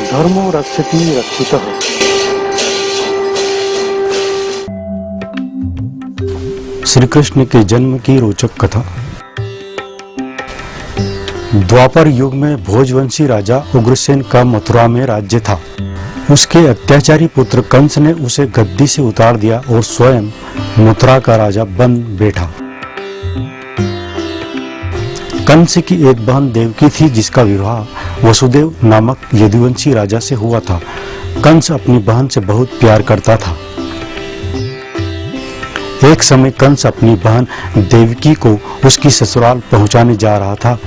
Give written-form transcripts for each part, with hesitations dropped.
धर्मो रक्षति रक्षितः। श्री कृष्ण के जन्म की रोचक कथा। द्वापर युग में भोजवंशी राजा उग्रसेन का मथुरा में राज्य था। उसके अत्याचारी पुत्र कंस ने उसे गद्दी से उतार दिया और स्वयं मथुरा का राजा बन बैठा। कंस की एक बहन देवकी थी, जिसका विवाह वसुदेव नामक यदुवंशी राजा से हुआ था। कंस अपनी बहन से बहुत प्यार करता था। एक समय कंस अपनी बहन देवकी को उसकी ससुराल पहुंचाने जा रहा था।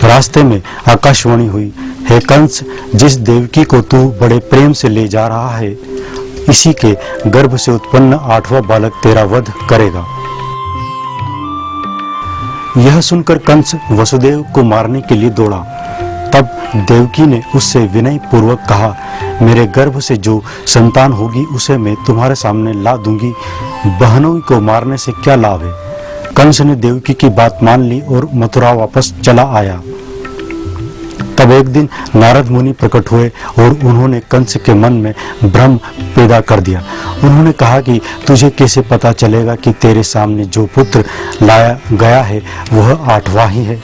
रास्ते में आकाशवाणी हुई, हे कंस, जिस देवकी को तू बड़े प्रेम से ले जा रहा है, इसी के गर्भ से उत्पन्न 8वां बालक तेरा वध करेगा। यह सुनकर कंस वसुदेव को मारने के लिए दौड़ा। तब देवकी ने उससे विनय पूर्वक कहा, मेरे गर्भ से जो संतान होगी उसे मैं तुम्हारे सामने ला दूंगी। बहनों को मारने से क्या लाभ है। कंस ने देवकी की बात मान ली और मथुरा वापस चला आया। तब एक दिन नारद मुनि प्रकट हुए और उन्होंने कंस के मन में भ्रम पैदा कर दिया। उन्होंने कहा कि तुझे कैसे पता चलेगा कि तेरे सामने जो पुत्र लाया गया है वह 8वां ही है।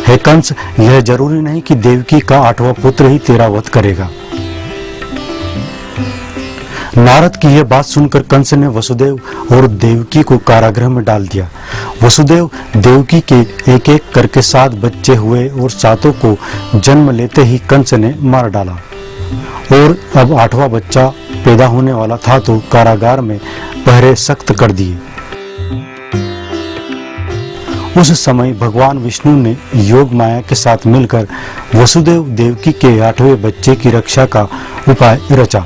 हे कंस, यह जरूरी नहीं कि देवकी का 8वां पुत्र ही तेरा वध करेगा। नारद की यह बात सुनकर कंस ने वसुदेव और देवकी को कारागृह में डाल दिया। वसुदेव देवकी के एक एक करके 7 बच्चे हुए और 7 को जन्म लेते ही कंस ने मार डाला। और अब 8वां बच्चा पैदा होने वाला था तो कारागार में पहरे सख्त कर दिए। उस समय भगवान विष्णु ने योग माया के साथ मिलकर वसुदेव देवकी के 8वें बच्चे की रक्षा का उपाय रचा।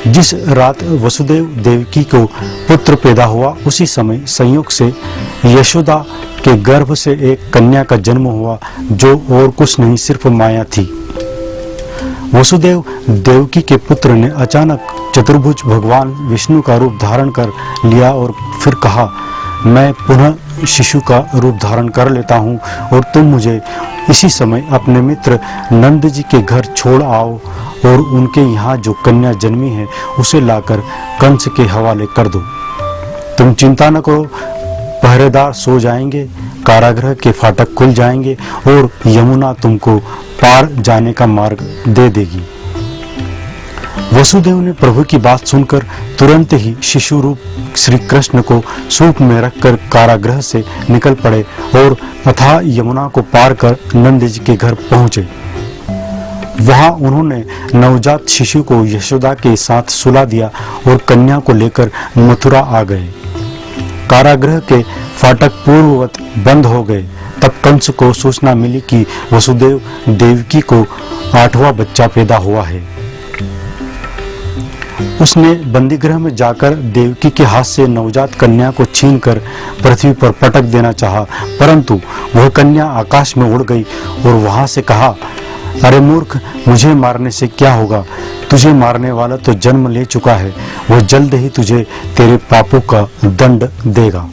जिस रात वसुदेव देवकी को पुत्र पैदा हुआ, उसी समय संयोग से यशोदा के गर्भ से एक कन्या का जन्म हुआ, जो और कुछ नहीं सिर्फ माया थी। वसुदेव देवकी के पुत्र ने अचानक चतुर्भुज भगवान विष्णु का रूप धारण कर लिया और फिर कहा, मैं पुनः शिशु का रूप धारण कर लेता हूँ और तुम मुझे इसी समय अपने मित्र नंद जी के घर छोड़ आओ और उनके यहाँ जो कन्या जन्मी है उसे लाकर कंस के हवाले कर दो। तुम चिंता न करो, पहरेदार सो जाएंगे, कारागृह के फाटक खुल जाएंगे और यमुना तुमको पार जाने का मार्ग दे देगी। वसुदेव ने प्रभु की बात सुनकर तुरंत ही शिशु रूप श्री कृष्ण को सूप में रखकर कारागृह से निकल पड़े और अथाह यमुना को पार कर नंद जी के घर पहुंचे। वहां उन्होंने नवजात शिशु को यशोदा के साथ सुला दिया और कन्या को लेकर मथुरा आ गए। कारागृह के फाटक पूर्ववत बंद हो गए। तब कंस को सूचना मिली कि वसुदेव देवकी को 8वां बच्चा पैदा हुआ है। उसने बंदीगृह में जाकर देवकी के हाथ से नवजात कन्या को छीनकर पृथ्वी पर पटक देना चाहा, परंतु वह कन्या आकाश में उड़ गई और वहां से कहा, अरे मूर्ख, मुझे मारने से क्या होगा। तुझे मारने वाला तो जन्म ले चुका है, वह जल्द ही तुझे तेरे पापों का दंड देगा।